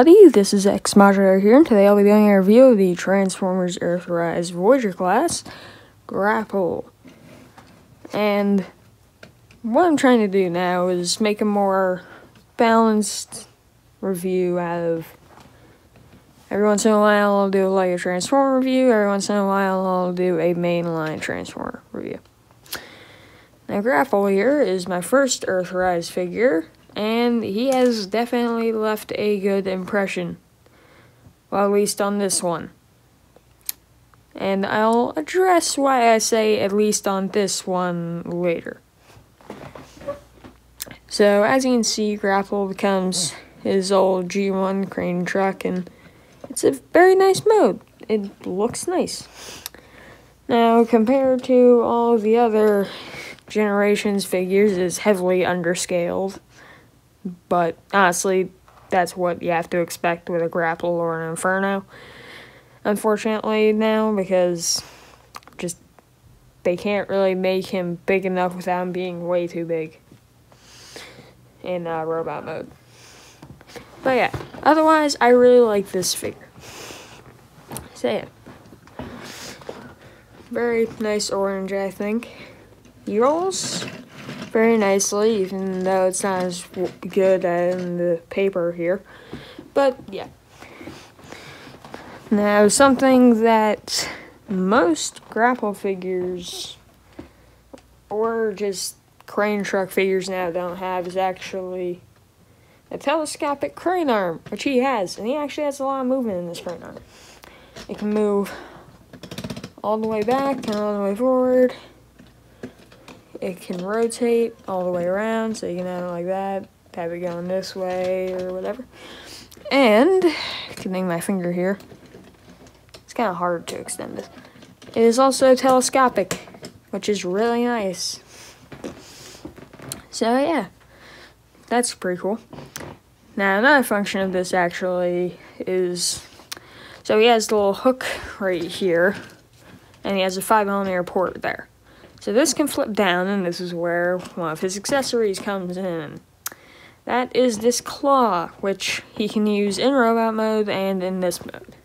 everybody, this is X-Modulator here, and today I'll be doing a review of the Transformers Earthrise Voyager class Grapple. And what I'm trying to do now is make a more balanced review out of every once in a while I'll do like a Transformer review, every once in a while I'll do a mainline Transformer review. Now Grapple here is my first Earthrise figure, and he has definitely left a good impression. Well, at least on this one. And I'll address why I say at least on this one later. So, as you can see, Grapple becomes his old G1 crane truck, and it's a very nice mode. It looks nice. Now, compared to all the other generations figures, it's heavily underscaled. But honestly, that's what you have to expect with a Grapple or an Inferno. Unfortunately now, because just they can't really make him big enough without him being way too big in robot mode. But yeah, otherwise I really like this figure. So yeah, very nice orange, I think. He rolls very nicely, even though it's not as good in the paper here. But yeah. Now, something that most Grapple figures or just crane truck figures now don't have is actually a telescopic crane arm, which he has, and he actually has a lot of movement in this crane arm. It can move all the way back and all the way forward. It can rotate all the way around, so you can have it like that, have it going this way or whatever. And, extending my finger here, it's kind of hard to extend this. It is also telescopic, which is really nice. So yeah, that's pretty cool. Now another function of this actually is, so he has the little hook right here, and he has a 5mm port there. So this can flip down, and this is where one of his accessories comes in. That is this claw, which he can use in robot mode and in this mode.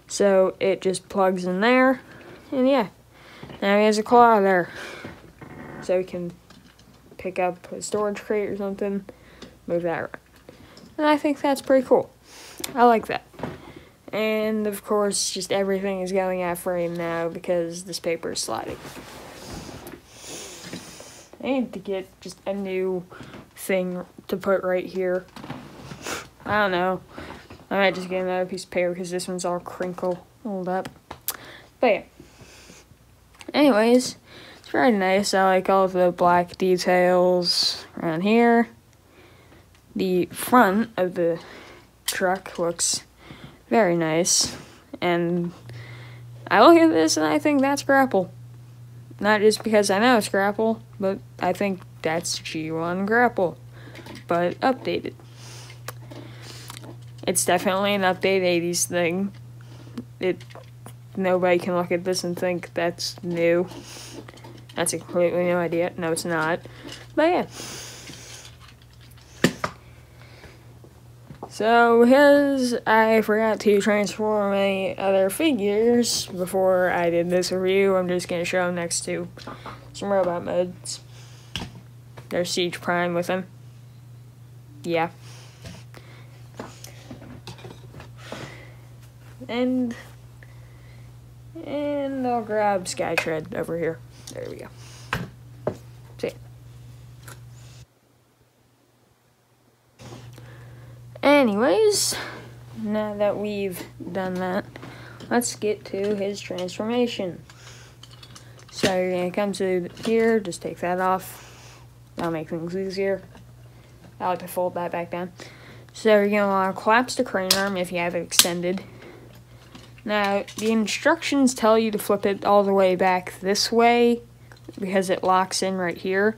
So it just plugs in there, and yeah. Now he has a claw there. So he can pick up a storage crate or something, move that around. And I think that's pretty cool. I like that. And, of course, just everything is going out of frame now because this paper is sliding. I need to get just a new thing to put right here. I don't know. I might just get another piece of paper because this one's all crinkled up. But yeah. Anyways, it's very nice. I like all the black details around here. The front of the truck looks very nice, and I look at this and I think that's Grapple. Not just because I know it's Grapple, but I think that's G1 Grapple, but updated. It's definitely an update 80s thing. Nobody can look at this and think that's new. That's a completely new idea. No, it's not. But yeah. So, I forgot to transform any other figures before I did this review. I'm just going to show them next to some robot modes. There's Siege Prime with him. Yeah. And I'll grab Skytread over here. There we go. See. Anyways, now that we've done that, let's get to his transformation. So you're going to come to here, just take that off. That'll make things easier. I like to fold that back down. So you're going to want to collapse the crane arm if you have it extended. Now, the instructions tell you to flip it all the way back this way because it locks in right here.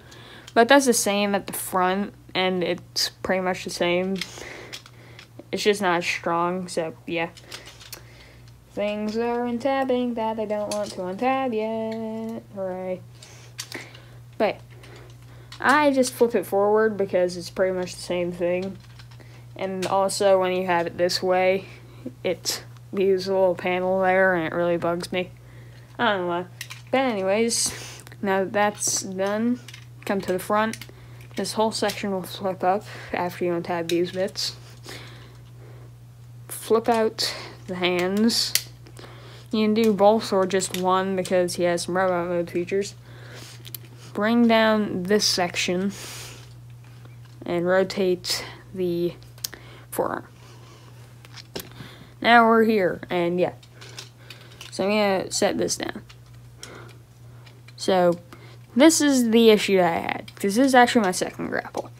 But that's the same at the front, and it's pretty much the same. It's just not as strong, so yeah. Things are untabbing that I don't want to untab yet. Hooray. But I just flip it forward because it's pretty much the same thing. And also, when you have it this way, it leaves a little panel there, and it really bugs me. I don't know why. But anyways, now that that's done, come to the front. This whole section will flip up after you untab these bits. Flip out the hands. You can do both or just one because he has some robot mode features. Bring down this section and rotate the forearm. Now we're here, and yeah. So I'm gonna set this down. So this is the issue that I had, because this is actually my second grapple.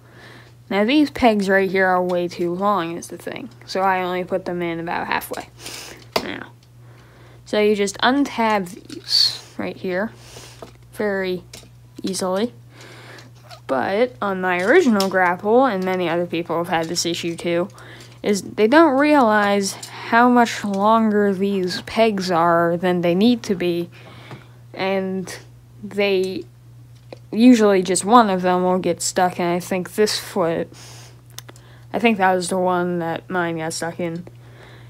Now these pegs right here are way too long is the thing, so I only put them in about halfway. Now, so you just untab these right here very easily. But on my original grapple, and many other people have had this issue too, is they don't realize how much longer these pegs are than they need to be, and they usually just one of them will get stuck, and I think this foot, I think that was the one that mine got stuck in,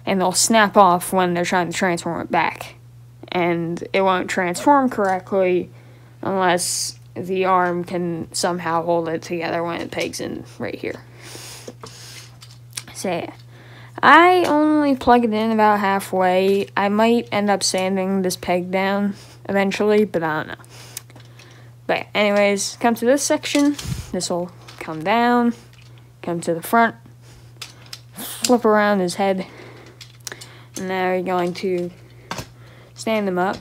and they'll snap off when they're trying to transform it back, and it won't transform correctly unless the arm can somehow hold it together when it pegs in right here. So yeah. I only plug it in about halfway. I might end up sanding this peg down eventually, but I don't know. But anyways, come to this section. This will come down, come to the front, flip around his head, and now you're going to stand them up.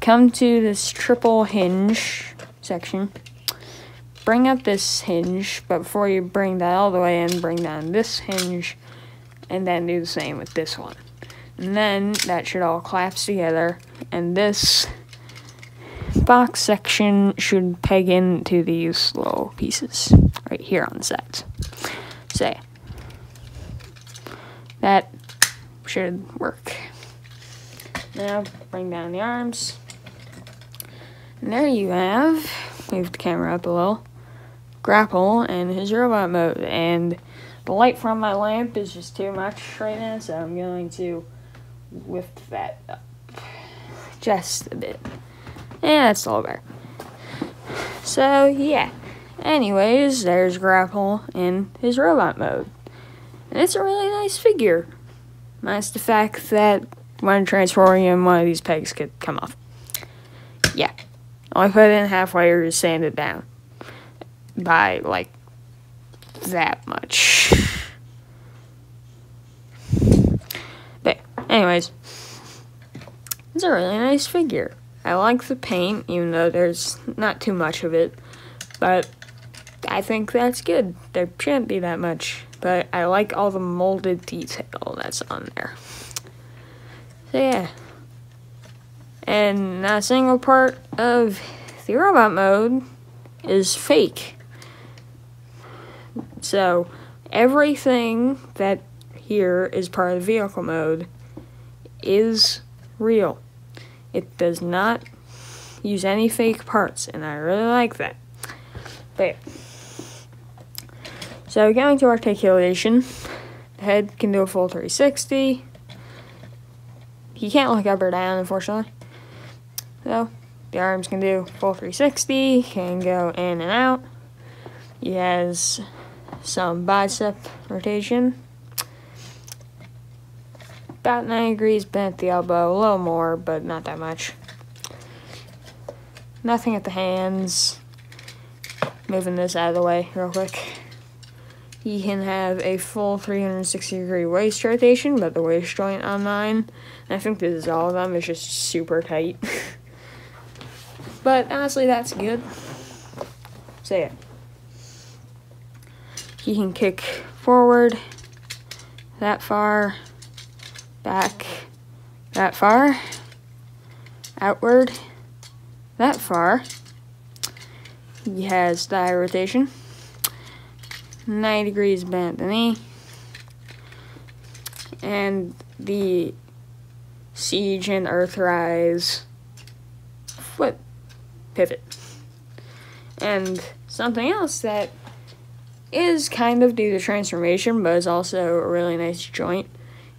Come to this triple hinge section. Bring up this hinge, but before you bring that all the way in, bring down this hinge, and then do the same with this one. And then that should all collapse together, and this box section should peg into these little pieces right here on the sides. So that should work. Now bring down the arms. And there you have, move the camera up a little, Grapple and his robot mode. And the light from my lamp is just too much right now, so I'm going to lift that up just a bit. And that's all better. So yeah, anyways, there's Grapple in his robot mode. And it's a really nice figure. Minus the fact that when transforming him, one of these pegs could come off. Yeah. Only put it in halfway or just sand it down. By, like, that much. But, anyways. It's a really nice figure. I like the paint, even though there's not too much of it. But I think that's good. There shouldn't be that much. But I like all the molded detail that's on there. So yeah. And not a single part of the robot mode is fake. So everything that here is part of the vehicle mode is real. It does not use any fake parts, and I really like that. But yeah. So going to articulation, the head can do a full 360. He can't look up or down, unfortunately. So the arms can do full 360, can go in and out. He has some bicep rotation. About 90 degrees bent at the elbow, a little more, but not that much. Nothing at the hands. Moving this out of the way real quick. He can have a full 360-degree waist rotation, but the waist joint on mine, and I think this is all of them, is just super tight. But honestly, that's good. So yeah. He can kick forward, that far, back, that far, outward, that far. He has thigh rotation. 90 degrees bent at the knee, and the Siege and Earthrise foot pivot. And something else that is kind of due to transformation, but is also a really nice joint,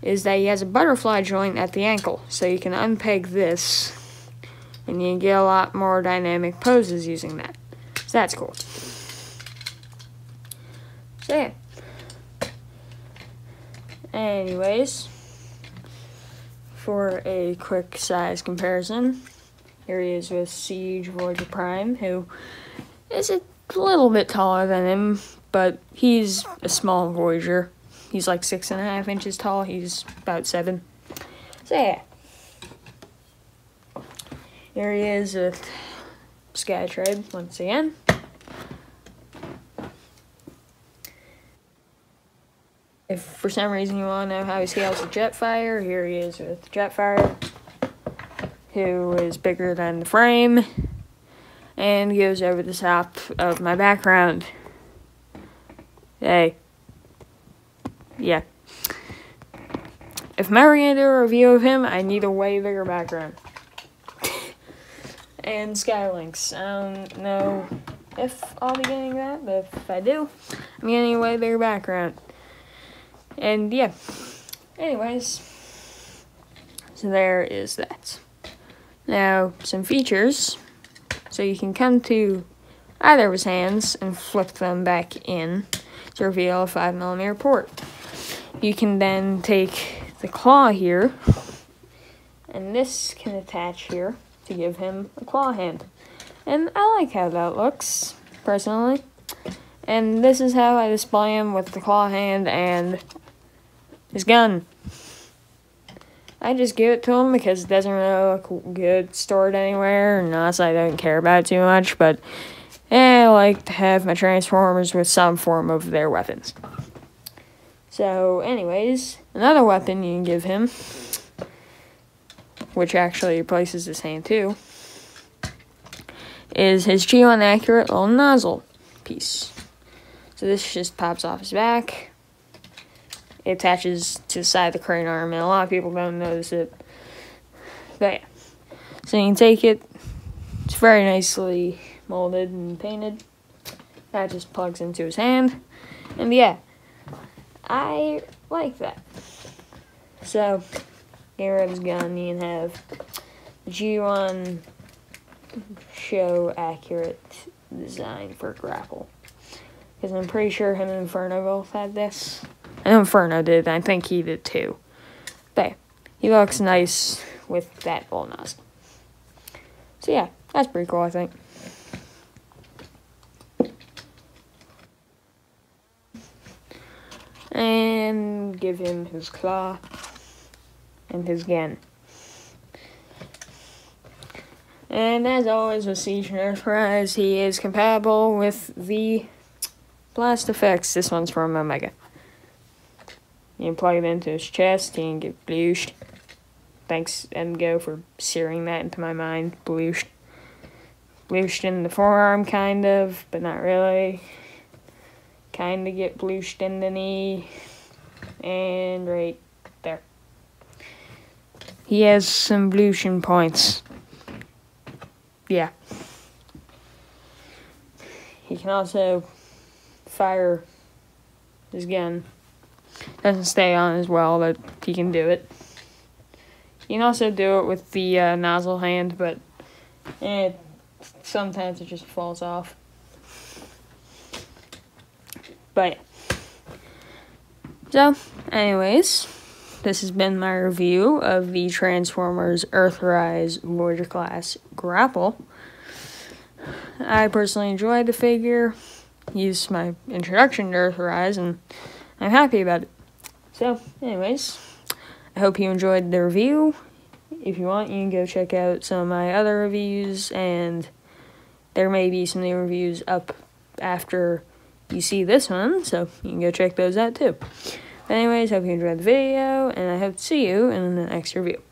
is that he has a butterfly joint at the ankle. So you can unpeg this, and you can get a lot more dynamic poses using that. So that's cool. So yeah. Anyways, for a quick size comparison, here he is with Siege Voyager Prime, who is a little bit taller than him, but he's a small Voyager. He's like 6.5 inches tall. He's about 7. So yeah. Here he is with Skytrade once again. If for some reason you want to know how he scales with Jetfire, here he is with Jetfire, who is bigger than the frame and goes over the top of my background. Hey. Yeah. If I'm ever going to do a review of him, I need a way bigger background. And Skylinks. I don't know if I'll be getting that, but if I do, I'm getting a way bigger background. And yeah. Anyways. So there is that. Now, some features. So you can come to either of his hands and flip them back in to reveal a 5mm port. You can then take the claw here, and this can attach here to give him a claw hand. And I like how that looks, personally. And this is how I display him with the claw hand and his gun. I just give it to him because it doesn't really look good stored anywhere, and honestly I don't care about it too much, but I like to have my Transformers with some form of their weapons. So, anyways, another weapon you can give him, which actually replaces his hand too, is his G1 accurate little nozzle piece. So this just pops off his back. It attaches to the side of the crane arm, and a lot of people don't notice it. But yeah. So you can take it. It's very nicely molded and painted. That just plugs into his hand. And yeah. I like that. So, get rid of his gun, you can have G1 show accurate design for Grapple. Because I'm pretty sure him and Inferno both had this. I know Inferno did, I think he did too. But yeah, he looks nice with that little nozzle. So yeah, that's pretty cool, I think. And give him his claw and his gun. And as always with Siege and Earthrise, he is compatible with the blast effects. This one's from Omega. You can plug it into his chest, he can get blooshed. Thanks, MGO, for searing that into my mind. Blooshed. Blooshed in the forearm, kind of, but not really. Kind of get blooshed in the knee, and right there. He has some blution points. Yeah. He can also fire his gun. Doesn't stay on as well, but he can do it. You can also do it with the nozzle hand, but sometimes it just falls off. But so, anyways, this has been my review of the Transformers Earthrise Voyager class Grapple. I personally enjoyed the figure, used my introduction to Earthrise, and I'm happy about it. So, anyways, I hope you enjoyed the review. If you want, you can go check out some of my other reviews, and there may be some new reviews up after you see this one, so you can go check those out too. But anyways, hope you enjoyed the video, and I hope to see you in the next review.